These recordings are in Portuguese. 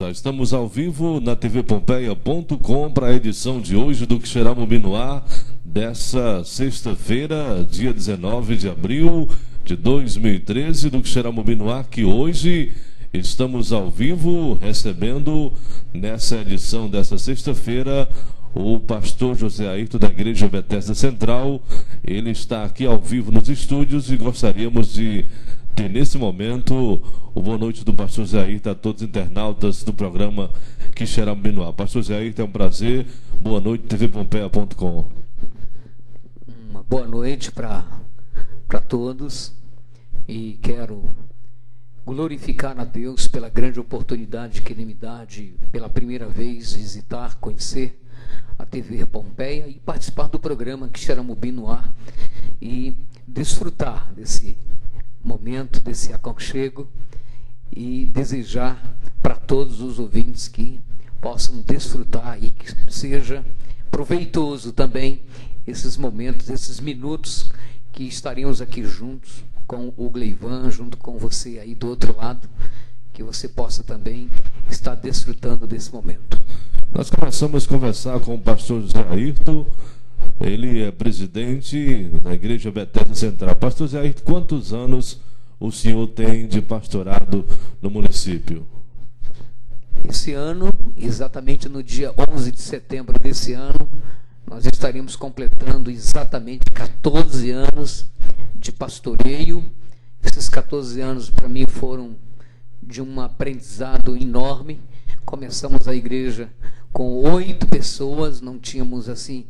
volta. Estamos ao vivo na tvpompeia.com para a edição de hoje do Quixeramobim no Ar, dessa sexta-feira, dia 19 de abril de 2013, do Quixeramobim no Ar, que hoje estamos ao vivo recebendo nessa edição dessa sexta-feira o pastor José Ayrton da Igreja Bethesda Central. Ele está aqui ao vivo nos estúdios e gostaríamos de ter nesse momento o boa noite do pastor José Ayrton a todos os internautas do programa Quixeramobim no Ar. Pastor José Ayrton, é um prazer. Boa noite, tvpompeia.com. Uma boa noite para todos e quero glorificar a Deus pela grande oportunidade que Ele me dá de, pela primeira vez, visitar, conhecer a TV Pompeia e participar do programa Quixeramobim no Ar e desfrutar desse momento, desse aconchego e desejar para todos os ouvintes que possam desfrutar e que seja proveitoso também esses momentos, esses minutos que estaremos aqui juntos com o Gleivan, junto com você aí do outro lado, que você possa também estar desfrutando desse momento. Nós começamos a conversar com o pastor José Ayrton. Ele é presidente da Igreja Bethesda Central. Pastor José Ayrton, quantos anos o senhor tem de pastorado no município? Esse ano, exatamente no dia 11 de setembro desse ano, nós estaremos completando exatamente 14 anos de pastoreio. Esses 14 anos para mim foram de um aprendizado enorme. Começamos a igreja com 8 pessoas, não tínhamos assim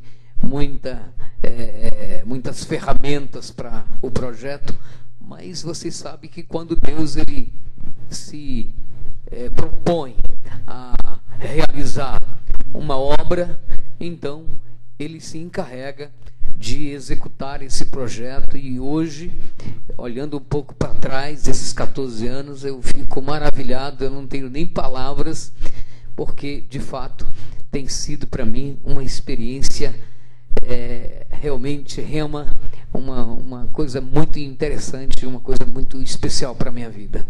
muitas ferramentas para o projeto, mas você sabe que quando Deus ele se propõe a realizar uma obra, então Ele se encarrega de executar esse projeto. E hoje, olhando um pouco para trás, esses 14 anos, eu fico maravilhado, eu não tenho nem palavras, porque de fato tem sido para mim uma experiência realmente uma coisa muito interessante, uma coisa muito especial para a minha vida.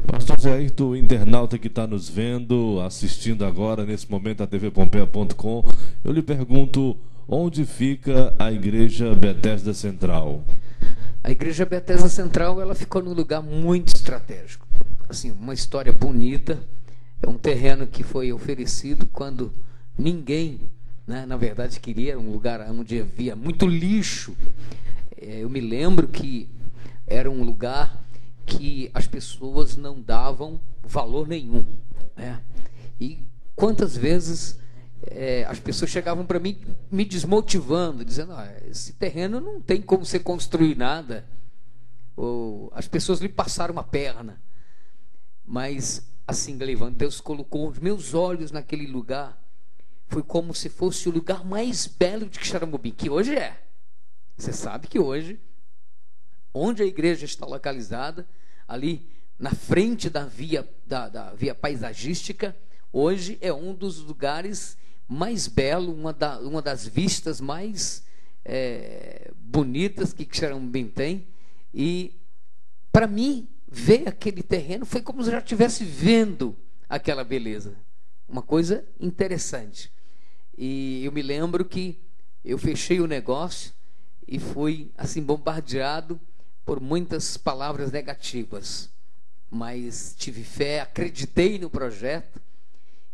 Pastor José Ayrton, o internauta que está nos vendo, assistindo agora, nesse momento, a tvpompeia.com, eu lhe pergunto, onde fica a Igreja Bethesda Central? A Igreja Bethesda Central, ela ficou num lugar muito estratégico. Assim, uma história bonita. É um terreno que foi oferecido quando ninguém, na verdade, queria. Um lugar onde havia muito lixo. Eu me lembro que era um lugar que as pessoas não davam valor nenhum, E quantas vezes as pessoas chegavam para mim me desmotivando, dizendo: esse terreno não tem como você construir nada, ou as pessoas lhe passaram a perna. Mas assim, Gleivan, Deus colocou os meus olhos naquele lugar. Foi como se fosse o lugar mais belo de Quixeramobim, que hoje é. Você sabe que hoje, onde a igreja está localizada, ali na frente da via paisagística, hoje é um dos lugares mais belos, uma das vistas mais bonitas que Quixeramobim tem. E para mim, ver aquele terreno foi como se eu já estivesse vendo aquela beleza. Uma coisa interessante. E eu me lembro que eu fechei o negócio e fui assim bombardeado por muitas palavras negativas, mas tive fé, acreditei no projeto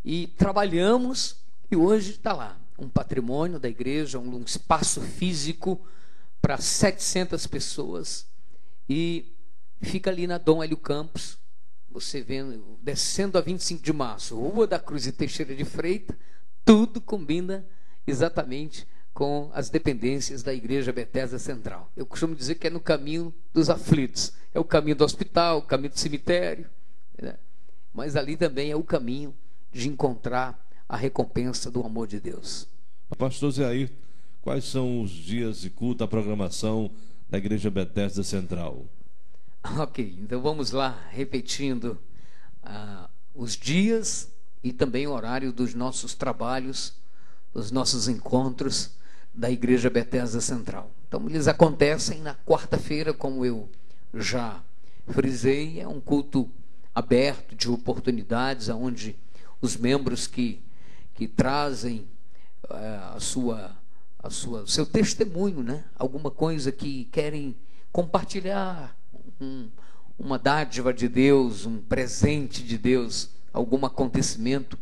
e trabalhamos, e hoje está lá um patrimônio da igreja, um espaço físico para 700 pessoas, e fica ali na Dom Hélio Campos, você vendo, descendo a 25 de março, Rua da Cruz e Teixeira de Freitas, tudo combina exatamente com as dependências da Igreja Bethesda Central. Eu costumo dizer que é no caminho dos aflitos. É o caminho do hospital, o caminho do cemitério, mas ali também é o caminho de encontrar a recompensa do amor de Deus. Pastor José Ayrton, quais são os dias de culto, a programação da Igreja Bethesda Central? Ok, então vamos lá, repetindo os dias e também o horário dos nossos trabalhos, dos nossos encontros da Igreja Bethesda Central. Então, eles acontecem na quarta-feira, como eu já frisei, é um culto aberto de oportunidades, onde os membros que trazem seu testemunho, né? Alguma coisa que querem compartilhar, uma dádiva de Deus, um presente de Deus, algum acontecimento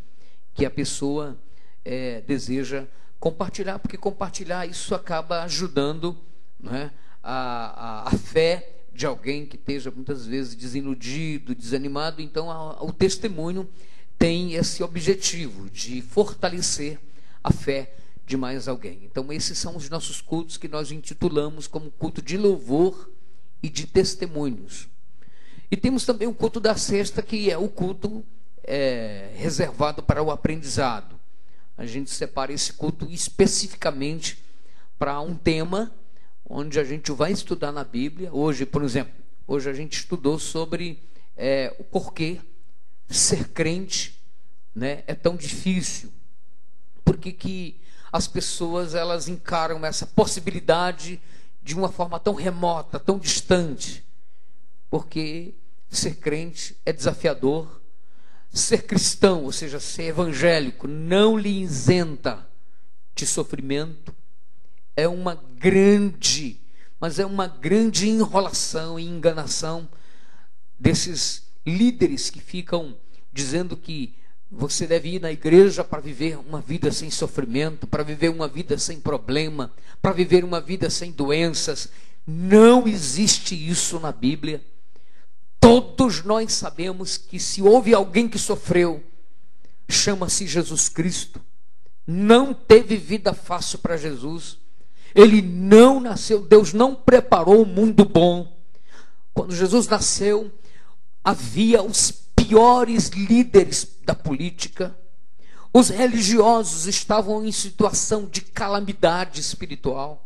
que a pessoa deseja compartilhar, porque compartilhar isso acaba ajudando, né, a fé de alguém que esteja muitas vezes desiludido, desanimado. Então o testemunho tem esse objetivo de fortalecer a fé de mais alguém. Então esses são os nossos cultos que nós intitulamos como culto de louvor e de testemunhos. E temos também o culto da sexta, que é o culto reservado para o aprendizado. A gente separa esse culto especificamente para um tema onde a gente vai estudar na Bíblia. Hoje, por exemplo, a gente estudou sobre o porquê ser crente, né, é tão difícil. Por que as pessoas elas encaram essa possibilidade de uma forma tão remota, tão distante? Porque ser crente é desafiador. Ser cristão, ou seja, ser evangélico, não lhe isenta de sofrimento. É uma grande, mas é uma grande enrolação e enganação desses líderes que ficam dizendo que você deve ir na igreja para viver uma vida sem sofrimento, para viver uma vida sem problema, para viver uma vida sem doenças. Não existe isso na Bíblia. Todos nós sabemos que se houve alguém que sofreu, chama-se Jesus Cristo. Não teve vida fácil para Jesus. Ele não nasceu, Deus não preparou um mundo bom. Quando Jesus nasceu, havia os piores líderes da política. Os religiosos estavam em situação de calamidade espiritual.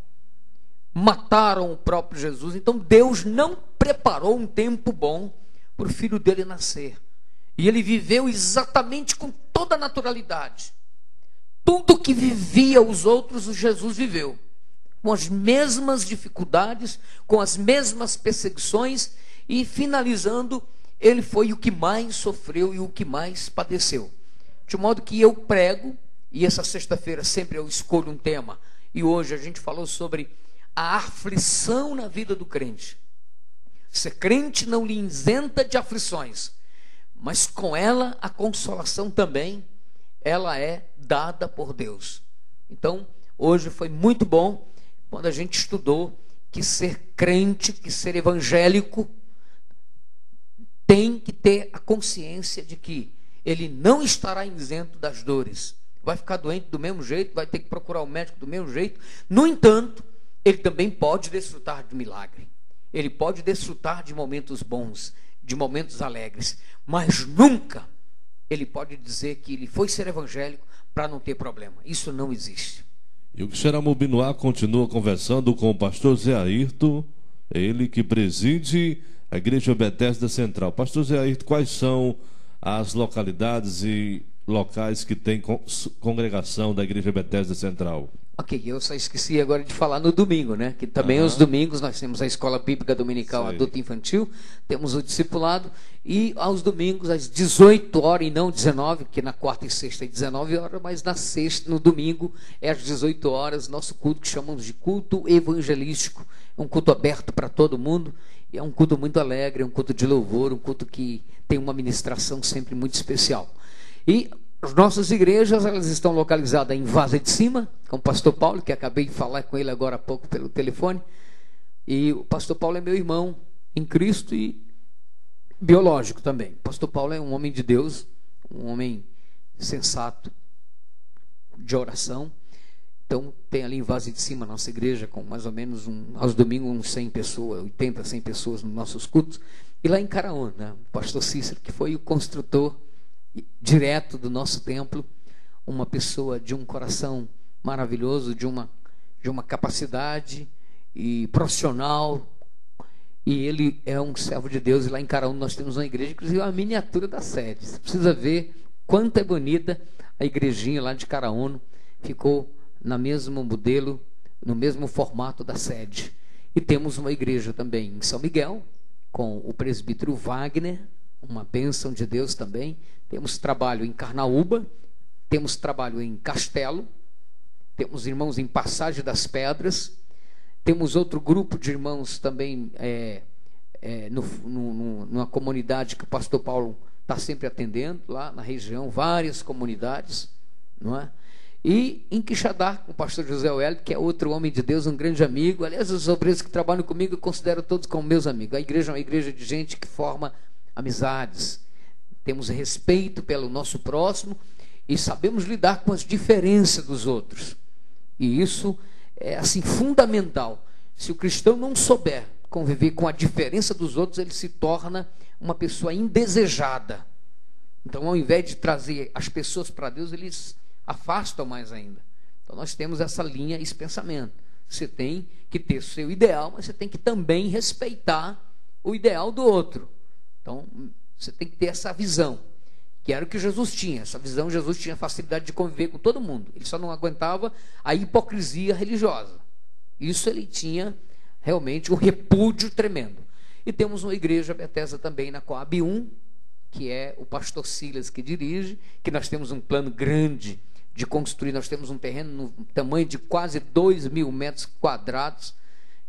Mataram o próprio Jesus. Então Deus não preparou um tempo bom para o filho dele nascer. E ele viveu exatamente com toda a naturalidade. Tudo que vivia os outros, o Jesus viveu. Com as mesmas dificuldades, com as mesmas perseguições, e finalizando, ele foi o que mais sofreu e o que mais padeceu. De modo que eu prego, e essa sexta-feira sempre eu escolho um tema, e hoje a gente falou sobre a aflição na vida do crente. Ser crente não lhe isenta de aflições, mas com ela a consolação também, ela é dada por Deus. Então, hoje foi muito bom quando a gente estudou que ser crente, que ser evangélico, tem que ter a consciência de que ele não estará isento das dores. Vai ficar doente do mesmo jeito, vai ter que procurar o médico do mesmo jeito. No entanto, ele também pode desfrutar de milagre. Ele pode desfrutar de momentos bons, de momentos alegres. Mas nunca ele pode dizer que ele foi ser evangélico para não ter problema. Isso não existe. E o Xeramu Binoá continua conversando com o pastor Zé Ayrton, ele que preside a Igreja Bethesda Central. Pastor Zé Ayrton, quais são as localidades e locais que tem congregação da Igreja Bethesda Central? Ok, eu só esqueci agora de falar no domingo, né? Que também os domingos nós temos a Escola Bíblica Dominical Adulto e Infantil, temos o discipulado, e aos domingos às 18 horas e não 19, porque na quarta e sexta é 19 horas, mas na sexta, no domingo é às 18 horas, nosso culto que chamamos de culto evangelístico. É um culto aberto para todo mundo, e é um culto muito alegre, é um culto de louvor, um culto que tem uma ministração sempre muito especial. E as nossas igrejas, elas estão localizadas em Vaza de Cima, com o pastor Paulo, que acabei de falar com ele agora há pouco pelo telefone. E o pastor Paulo é meu irmão em Cristo e biológico também. O pastor Paulo é um homem de Deus, um homem sensato, de oração. Então tem ali em Vaza de Cima a nossa igreja, com mais ou menos aos domingos uns 100 pessoas, 80, 100 pessoas nos nossos cultos. E lá em Caraúna, né, o pastor Cícero, que foi o construtor direto do nosso templo, uma pessoa de um coração maravilhoso, de uma capacidade e profissional, e ele é um servo de Deus. E lá em Caraúna nós temos uma igreja, inclusive uma miniatura da sede. Você precisa ver quanto é bonita a igrejinha lá de Caraúna, ficou no mesmo modelo, no mesmo formato da sede. E temos uma igreja também em São Miguel, com o presbítero Wagner, uma bênção de Deus também. Temos trabalho em Carnaúba, temos trabalho em Castelo, temos irmãos em Passagem das Pedras, temos outro grupo de irmãos também numa comunidade que o pastor Paulo está sempre atendendo, lá na região, várias comunidades, não é? E em Quixadá, o pastor José Wellington, que é outro homem de Deus, um grande amigo. Aliás, os obreiros que trabalham comigo eu considero todos como meus amigos. A igreja é uma igreja de gente que forma amizades. Temos respeito pelo nosso próximo e sabemos lidar com as diferenças dos outros. E isso é assim fundamental. Se o cristão não souber conviver com a diferença dos outros, ele se torna uma pessoa indesejada. Então, ao invés de trazer as pessoas para Deus, eles afastam mais ainda. Então nós temos essa linha, esse pensamento. Você tem que ter o seu ideal, mas você tem que também respeitar o ideal do outro. Então você tem que ter essa visão, que era o que Jesus tinha. Essa visão, Jesus tinha facilidade de conviver com todo mundo. Ele só não aguentava a hipocrisia religiosa. Isso ele tinha realmente um repúdio tremendo. E temos uma igreja Bethesda também na Coab 1, que é o pastor Silas que dirige, que nós temos um plano grande de construir. Nós temos um terreno no tamanho de quase 2.000 metros quadrados,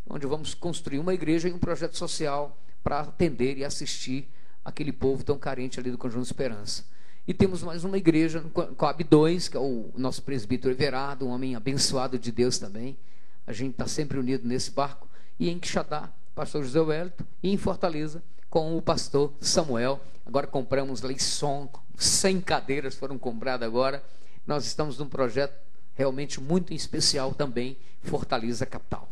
onde vamos construir uma igreja e um projeto social para atender e assistir aquele povo tão carente ali do Conjunto Esperança. E temos mais uma igreja no Coab 2, que é o nosso presbítero Everardo, um homem abençoado de Deus também. A gente está sempre unido nesse barco. E em Quixadá, pastor José Wellington, e em Fortaleza, com o pastor Samuel. Agora compramos lá som, 100 cadeiras foram compradas agora. Nós estamos num projeto realmente muito especial também, Fortaleza Capital.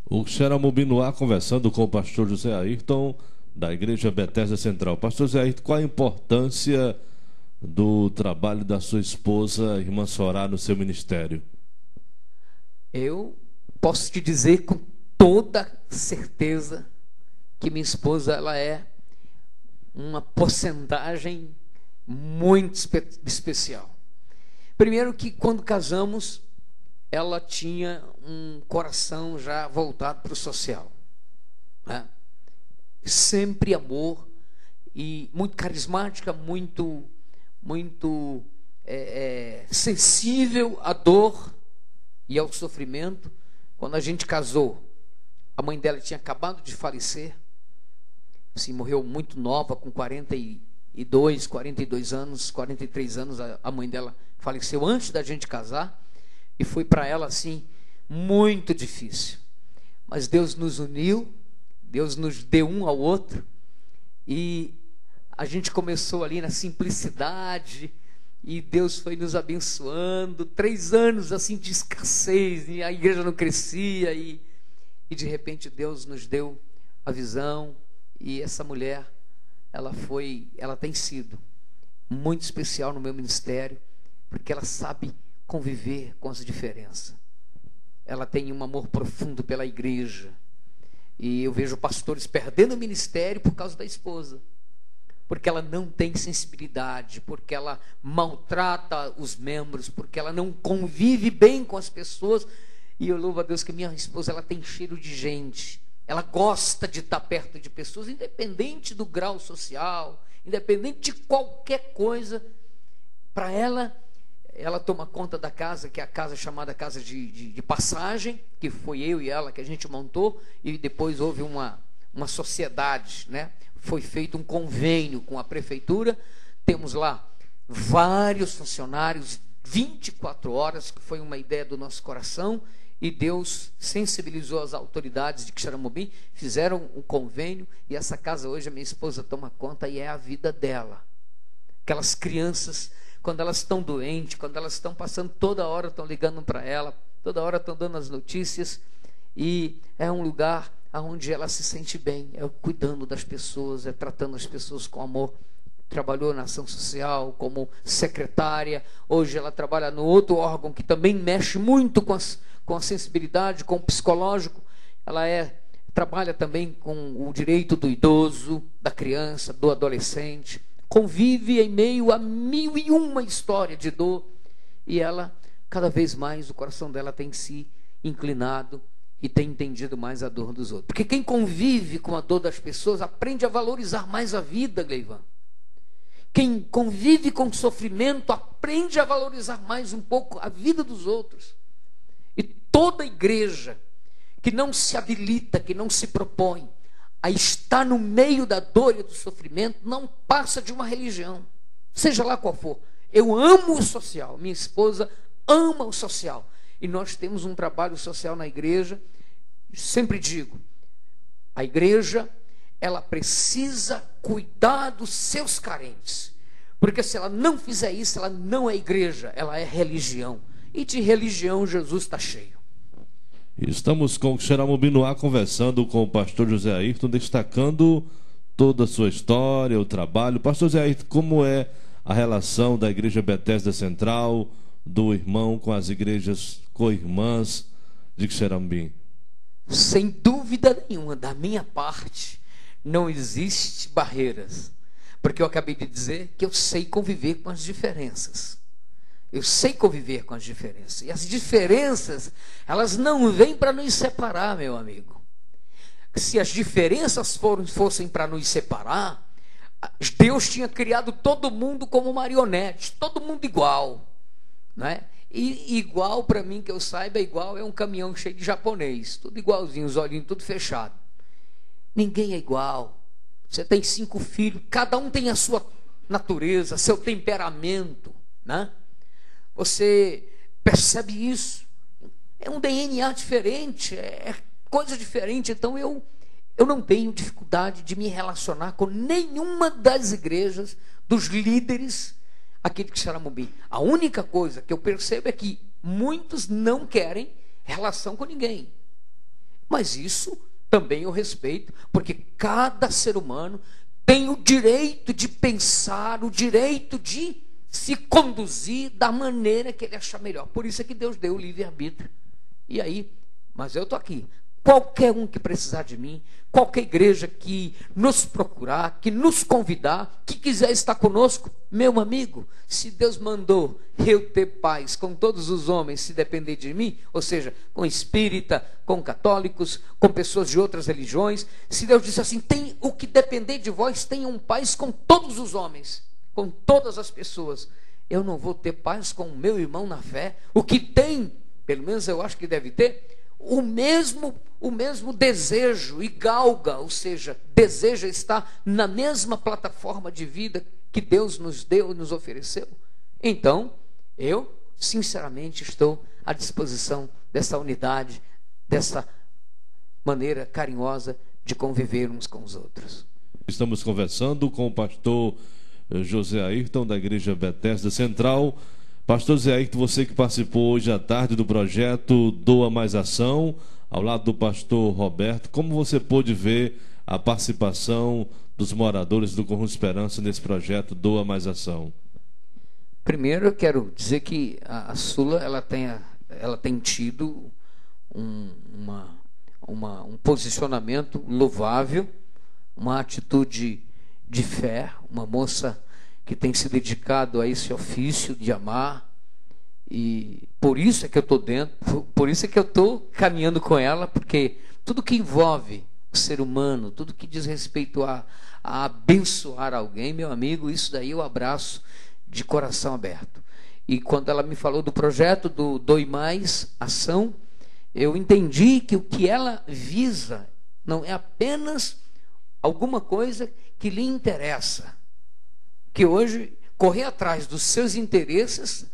O Xeramobinoá conversando com o pastor José Ayrton, da Igreja Bethesda Central. Pastor José Ayrton, qual a importância do trabalho da sua esposa, irmã Sorá, no seu ministério? Eu posso te dizer com toda certeza que minha esposa, ela é uma porcentagem muito especial. Primeiro que quando casamos, ela tinha um coração já voltado para o social, né? Sempre amor, e muito carismática, muito sensível à dor e ao sofrimento. Quando a gente casou, a mãe dela tinha acabado de falecer, assim, morreu muito nova, com 42 anos, 43 anos, a mãe dela faleceu antes da gente casar, e foi para ela assim muito difícil. Mas Deus nos uniu, Deus nos deu um ao outro, e a gente começou ali na simplicidade, e Deus foi nos abençoando. 3 anos assim de escassez, e a igreja não crescia, e de repente Deus nos deu a visão, e essa mulher, ela tem sido muito especial no meu ministério, porque ela sabe conviver com as diferenças. Ela tem um amor profundo pela igreja, e eu vejo pastores perdendo o ministério por causa da esposa, porque ela não tem sensibilidade, porque ela maltrata os membros, porque ela não convive bem com as pessoas. E eu louvo a Deus que minha esposa, ela tem cheiro de gente, ela gosta de estar perto de pessoas, independente do grau social, independente de qualquer coisa. Para ela toma conta da casa, que é a casa chamada Casa de Passagem, que foi eu e ela que a gente montou, e depois houve uma sociedade, né? Foi feito um convênio com a prefeitura. Temos lá vários funcionários, 24 horas, que foi uma ideia do nosso coração, e Deus sensibilizou as autoridades de Quixeramobim, fizeram um convênio, e essa casa hoje a minha esposa toma conta, e é a vida dela. Aquelas crianças, quando elas estão doentes, quando elas estão passando, toda hora estão ligando para ela, toda hora estão dando as notícias, e é um lugar onde ela se sente bem, é cuidando das pessoas, é tratando as pessoas com amor. Trabalhou na ação social como secretária, hoje ela trabalha no outro órgão que também mexe muito com a sensibilidade, com o psicológico. Ela trabalha também com o direito do idoso, da criança, do adolescente, convive em meio a 1001 história de dor, e ela, cada vez mais, o coração dela tem se inclinado e tem entendido mais a dor dos outros. Porque quem convive com a dor das pessoas aprende a valorizar mais a vida, Gleivan. Quem convive com o sofrimento aprende a valorizar mais um pouco a vida dos outros. E toda igreja que não se habilita, que não se propõe a estar no meio da dor e do sofrimento, não passa de uma religião, seja lá qual for. Eu amo o social, minha esposa ama o social, e nós temos um trabalho social na igreja. Sempre digo, a igreja, ela precisa cuidar dos seus carentes, porque se ela não fizer isso, ela não é igreja, ela é religião, e de religião Jesus está cheio. Estamos com o Xeramobinoá conversando com o pastor José Ayrton, destacando toda a sua história, o trabalho. Pastor José Ayrton, como é a relação da Igreja Bethesda Central, do irmão com as igrejas co-irmãs de Xeramobim? Sem dúvida nenhuma, da minha parte, não existe barreiras, porque eu acabei de dizer que eu sei conviver com as diferenças. Eu sei conviver com as diferenças. E as diferenças, elas não vêm para nos separar, meu amigo. Se as diferenças fossem para nos separar, Deus tinha criado todo mundo como marionete, todo mundo igual, né? E igual, para mim, que eu saiba, igual é um caminhão cheio de japonês, tudo igualzinho, os olhinhos tudo fechado. Ninguém é igual. Você tem 5 filhos, cada um tem a sua natureza, seu temperamento, né? Você percebe isso. É um DNA diferente, é coisa diferente. Então eu não tenho dificuldade de me relacionar com nenhuma das igrejas, dos líderes aqui de Xeramobim. A única coisa que eu percebo é que muitos não querem relação com ninguém. Mas isso também eu respeito, porque cada ser humano tem o direito de pensar, o direito de se conduzir da maneira que ele achar melhor. Por isso é que Deus deu o livre-arbítrio. E aí, mas eu estou aqui. Qualquer um que precisar de mim, qualquer igreja que nos procurar, que nos convidar, que quiser estar conosco, meu amigo, se Deus mandou eu ter paz com todos os homens, se depender de mim, ou seja, com espírita, com católicos, com pessoas de outras religiões, se Deus disse assim, tem o que depender de vós, tenham paz com todos os homens, com todas as pessoas, eu não vou ter paz com o meu irmão na fé, o que tem, pelo menos eu acho que deve ter, o mesmo desejo e galga, ou seja, deseja estar na mesma plataforma de vida que Deus nos deu e nos ofereceu. Então, eu, sinceramente, estou à disposição dessa unidade, dessa maneira carinhosa de conviver uns com os outros. Estamos conversando com o pastor José Ayrton, da Igreja Bethesda Central. Pastor José Ayrton, você que participou hoje à tarde do projeto Doa Mais Ação, ao lado do pastor Roberto, como você pôde ver a participação dos moradores do Conjunto Esperança nesse projeto Doa Mais Ação? Primeiro, eu quero dizer que a Sula ela tem tido um posicionamento louvável, uma atitude de fé, uma moça que tem se dedicado a esse ofício de amar, e por isso é que eu estou dentro, por isso é que eu estou caminhando com ela, porque tudo que envolve o ser humano, tudo que diz respeito a abençoar alguém, meu amigo, isso daí eu abraço de coração aberto. E quando ela me falou do projeto do Doe Mais Ação, eu entendi que o que ela visa não é apenas alguma coisa que lhe interessa, que hoje correr atrás dos seus interesses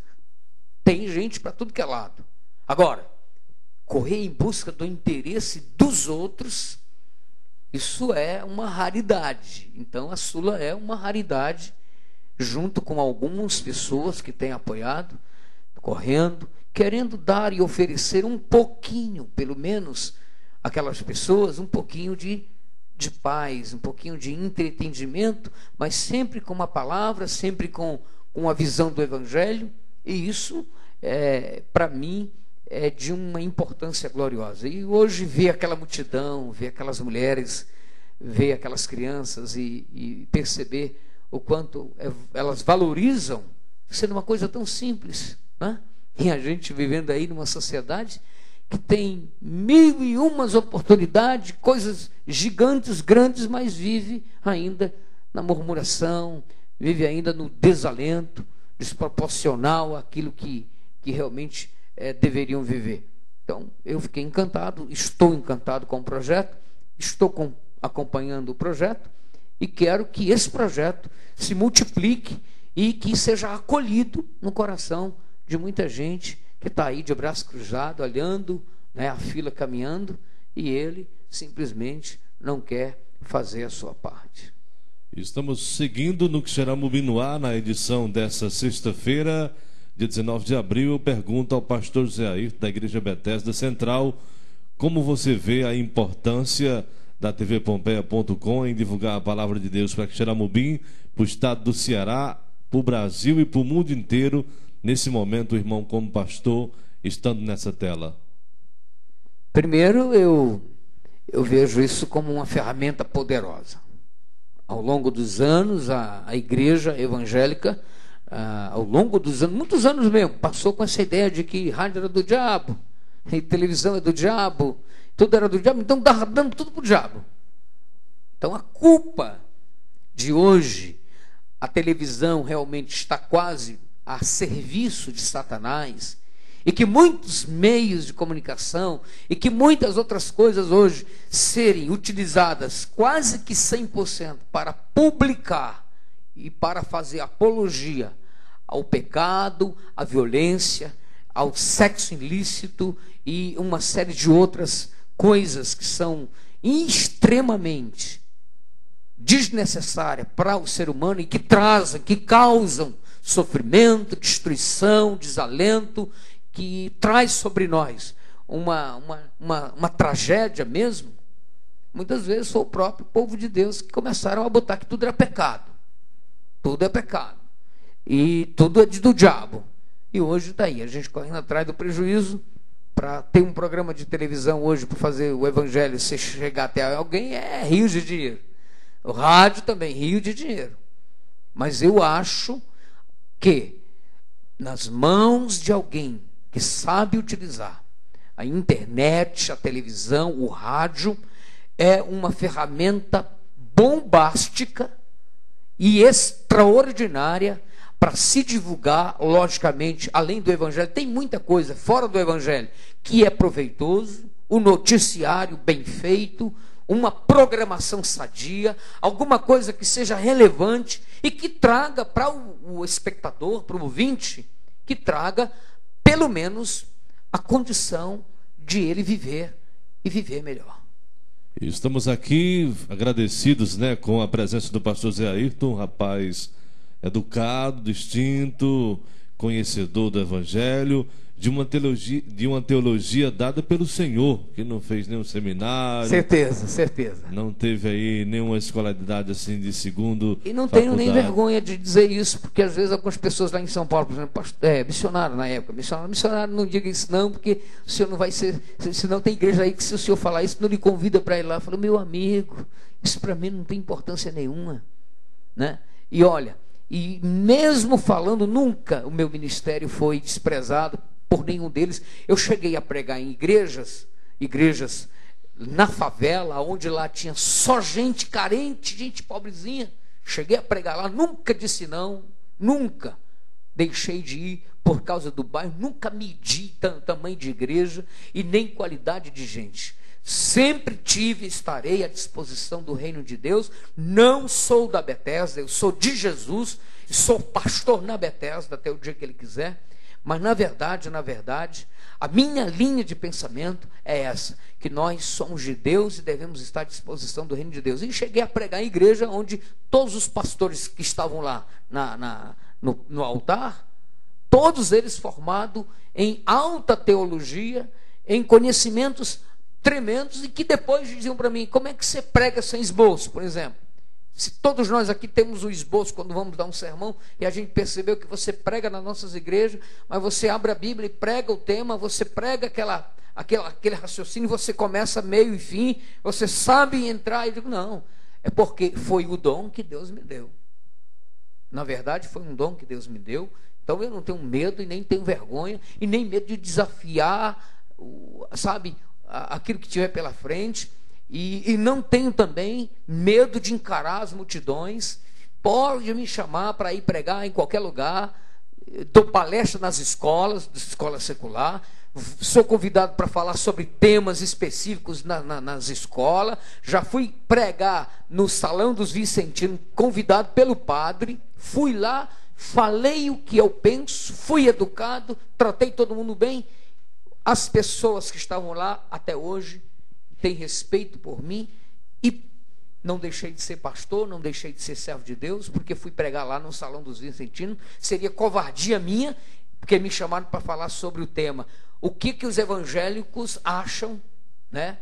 tem gente para tudo que é lado. Agora, correr em busca do interesse dos outros, isso é uma raridade. Então a Sula é uma raridade, junto com algumas pessoas que têm apoiado, correndo, querendo dar e oferecer um pouquinho, pelo menos aquelas pessoas, um pouquinho de paz, um pouquinho de entretenimento, mas sempre com uma palavra, sempre com a visão do Evangelho, e isso, para mim, é de uma importância gloriosa. E hoje ver aquela multidão, ver aquelas mulheres, ver aquelas crianças e perceber o quanto elas valorizam, sendo uma coisa tão simples, né? E a gente vivendo aí numa sociedade que tem 1001 oportunidades, coisas gigantes, grandes, mas vive ainda na murmuração, vive ainda no desalento, desproporcional àquilo que realmente deveriam viver. Então, eu fiquei encantado, estou encantado com o projeto, estou acompanhando o projeto e quero que esse projeto se multiplique e que seja acolhido no coração de muita gente que está aí de braço cruzado, olhando, né, a fila caminhando, e ele simplesmente não quer fazer a sua parte. Estamos seguindo no Quixeramobim no ar, na edição dessa sexta-feira, dia 19 de abril. Eu pergunto ao pastor José Ayrton, da Igreja Bethesda Central, como você vê a importância da tvpompeia.com em divulgar a palavra de Deus para Quixeramobim, para o estado do Ceará, para o Brasil e para o mundo inteiro, nesse momento, irmão, como pastor, estando nessa tela. Primeiro, eu vejo isso como uma ferramenta poderosa. Ao longo dos anos, a igreja evangélica, ao longo dos anos, muitos anos mesmo, passou com essa ideia de que rádio era do diabo, e televisão é do diabo, tudo era do diabo, então estava dando tudo para o diabo. Então a culpa de hoje, a televisão realmente está quase a serviço de Satanás, e que muitos meios de comunicação e que muitas outras coisas hoje serem utilizadas quase que 100% para publicar e para fazer apologia ao pecado, à violência, ao sexo ilícito e uma série de outras coisas que são extremamente desnecessárias para o ser humano e que causam sofrimento, destruição, desalento, que traz sobre nós uma tragédia mesmo. Muitas vezes foi o próprio povo de Deus que começaram a botar que tudo era pecado. Tudo é pecado. E tudo é do diabo. E hoje está aí, a gente correndo atrás do prejuízo para ter um programa de televisão hoje para fazer o evangelho, se chegar até alguém, é rio de dinheiro. O rádio também, rio de dinheiro. Mas eu acho que nas mãos de alguém que sabe utilizar a internet, a televisão, o rádio, é uma ferramenta bombástica e extraordinária para se divulgar, logicamente, além do evangelho. Tem muita coisa fora do evangelho que é proveitoso, o noticiário bem feito, uma programação sadia, alguma coisa que seja relevante e que traga para o espectador, para o ouvinte, que traga pelo menos a condição de ele viver e viver melhor. Estamos aqui agradecidos, né, com a presença do pastor Zé Ayrton, um rapaz educado, distinto, conhecedor do evangelho, de uma teologia dada pelo Senhor, que não fez nenhum seminário. Certeza. Não teve aí nenhuma escolaridade assim de segundo. E não tenho nem vergonha de dizer isso, porque às vezes algumas pessoas lá em São Paulo, por exemplo, missionário na época, missionário não diga isso não, porque o senhor não vai ser, senão tem igreja aí que se o senhor falar isso, não lhe convida para ir lá. Eu falo, meu amigo, isso para mim não tem importância nenhuma, né? E olha, e mesmo falando, nunca o meu ministério foi desprezado por nenhum deles. Eu cheguei a pregar em igrejas na favela, onde lá tinha só gente carente, gente pobrezinha. Cheguei a pregar lá, nunca disse não, nunca deixei de ir por causa do bairro, nunca medi tamanho de igreja e nem qualidade de gente. Sempre tive e estarei à disposição do reino de Deus. Não sou da Bethesda, eu sou de Jesus, sou pastor na Bethesda até o dia que ele quiser. Mas na verdade, a minha linha de pensamento é essa, que nós somos de Deus e devemos estar à disposição do reino de Deus. E cheguei a pregar em igreja onde todos os pastores que estavam lá no altar, todos eles formados em alta teologia, em conhecimentos tremendos, e que depois diziam para mim, como é que você prega sem esboço, por exemplo? Se todos nós aqui temos o esboço quando vamos dar um sermão, e a gente percebeu que você prega nas nossas igrejas, mas você abre a Bíblia e prega o tema, você prega aquele raciocínio, você começa meio e fim, você sabe entrar. E eu digo, não, é porque foi o dom que Deus me deu. Na verdade, foi um dom que Deus me deu, então eu não tenho medo e nem tenho vergonha, e nem medo de desafiar sabe, aquilo que tiver pela frente, e não tenho também medo de encarar as multidões. Pode me chamar para ir pregar em qualquer lugar. Dou palestra nas escolas, escola secular. Sou convidado para falar sobre temas específicos nas escolas. Já fui pregar no Salão dos Vicentinos, convidado pelo padre. Fui lá, falei o que eu penso, fui educado, tratei todo mundo bem. As pessoas que estavam lá até hoje têm respeito por mim, e não deixei de ser pastor, não deixei de ser servo de Deus, porque fui pregar lá no Salão dos Vicentinos. Seria covardia minha, porque me chamaram para falar sobre o tema: o que os evangélicos acham, né?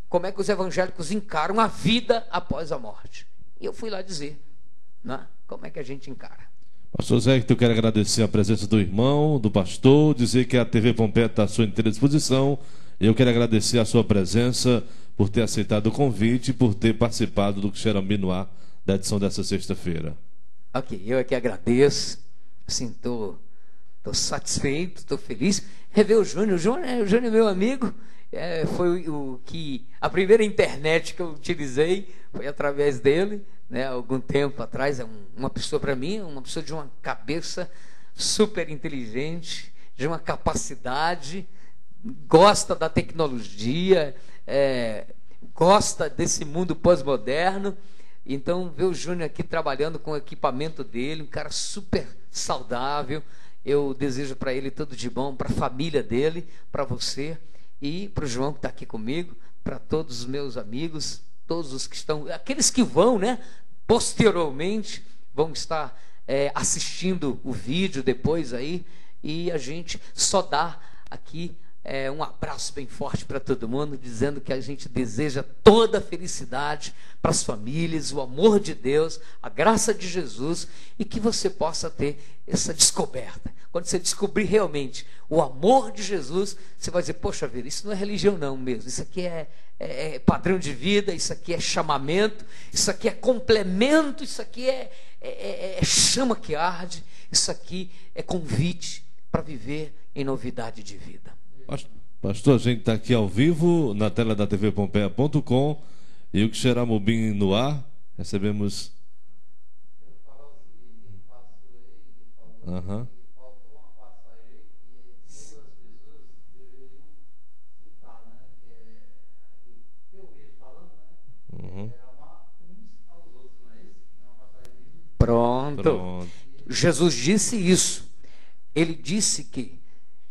Como é que os evangélicos encaram a vida após a morte. E eu fui lá dizer, né? Como é que a gente encara. Pastor Zé, eu quero agradecer a presença do irmão, do pastor, dizer que a TV Pompeia está à sua inteira disposição. Eu quero agradecer a sua presença, por ter aceitado o convite e por ter participado do Xerambi no Ar da edição dessa sexta-feira. Ok, eu é que agradeço. Assim, estou satisfeito, estou feliz. Rever o Júnior. O Júnior é meu amigo. Foi a primeira internet que eu utilizei foi através dele, né, algum tempo atrás. É uma pessoa, para mim, uma pessoa de uma cabeça super inteligente, de uma capacidade, gosta da tecnologia, gosta desse mundo pós-moderno. Então, ver o Júnior aqui trabalhando com o equipamento dele, um cara super saudável. Eu desejo para ele tudo de bom, para a família dele, para você e para o João que está aqui comigo, para todos os meus amigos, todos os que estão, aqueles que vão, né, posteriormente, vão estar assistindo o vídeo depois aí, e a gente só dá aqui um abraço bem forte para todo mundo, dizendo que a gente deseja toda a felicidade para as famílias, o amor de Deus, a graça de Jesus, e que você possa ter essa descoberta. Quando você descobrir realmente o amor de Jesus, você vai dizer: poxa vida, isso não é religião não mesmo, isso aqui é padrão de vida, isso aqui é chamamento, isso aqui é complemento, isso aqui é chama que arde, isso aqui é convite para viver em novidade de vida. Pastor, a gente está aqui ao vivo na tela da tvpompeia.com e o Xeramubim no ar. Recebemos. Uhum. Pronto. Jesus disse isso. Ele disse que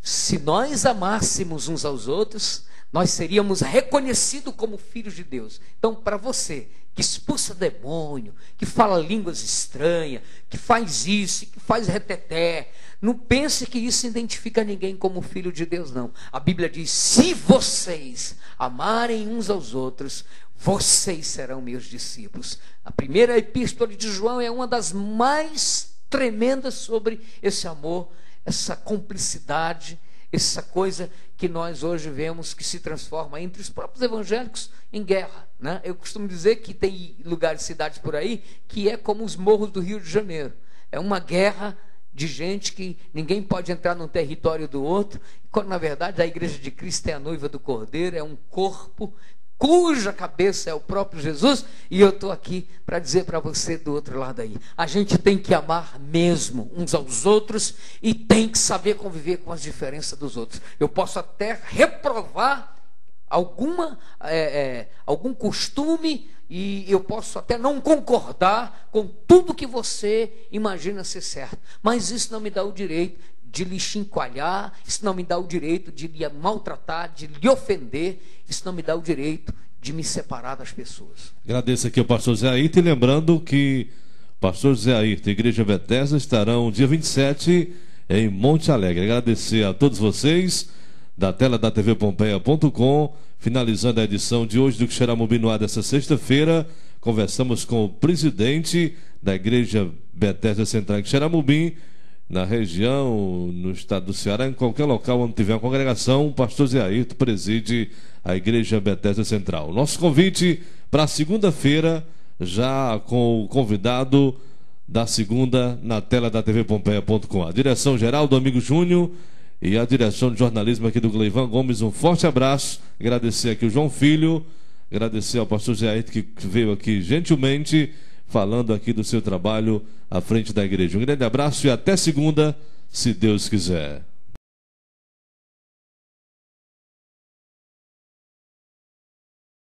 se nós amássemos uns aos outros, nós seríamos reconhecidos como filhos de Deus. Então, para você que expulsa demônio, que fala línguas estranhas, que faz isso, que faz reteté, não pense que isso identifica ninguém como filho de Deus, não. A Bíblia diz: se vocês amarem uns aos outros, vocês serão meus discípulos. A primeira epístola de João é uma das mais tremendas sobre esse amor, essa cumplicidade, essa coisa que nós hoje vemos que se transforma entre os próprios evangélicos em guerra, né? Eu costumo dizer que tem lugares, cidades por aí, que é como os morros do Rio de Janeiro. É uma guerra de gente que ninguém pode entrar no território do outro, quando na verdade a igreja de Cristo é a noiva do Cordeiro, é um corpo cuja cabeça é o próprio Jesus. E eu estou aqui para dizer para você do outro lado aí: a gente tem que amar mesmo uns aos outros e tem que saber conviver com as diferenças dos outros. Eu posso até reprovar algum costume, e eu posso até não concordar com tudo que você imagina ser certo, mas isso não me dá o direito de lhe chincoalhar, isso não me dá o direito de lhe maltratar, de lhe ofender, isso não me dá o direito de me separar das pessoas. Agradeço aqui ao pastor Zé Ayrton, e lembrando que o pastor Zé Ayrton e a Igreja Bethesda estarão dia 27 em Monte Alegre. Agradecer a todos vocês da tela da tvpompeia.com. Finalizando a edição de hoje do Xeramubim no Ar dessa sexta-feira, conversamos com o presidente da Igreja Bethesda Central em Xeramubim, na região, no estado do Ceará, em qualquer local onde tiver uma congregação. O pastor Zé Ayrton preside a Igreja Bethesda Central. Nosso convite para segunda-feira, já com o convidado da segunda na tela da tvpompeia.com. A direção geral do amigo Júnior e a direção de jornalismo aqui do Gleivan Gomes. Um forte abraço, agradecer aqui o João Filho, agradecer ao pastor Jair que veio aqui gentilmente falando aqui do seu trabalho à frente da igreja. Um grande abraço e até segunda, se Deus quiser.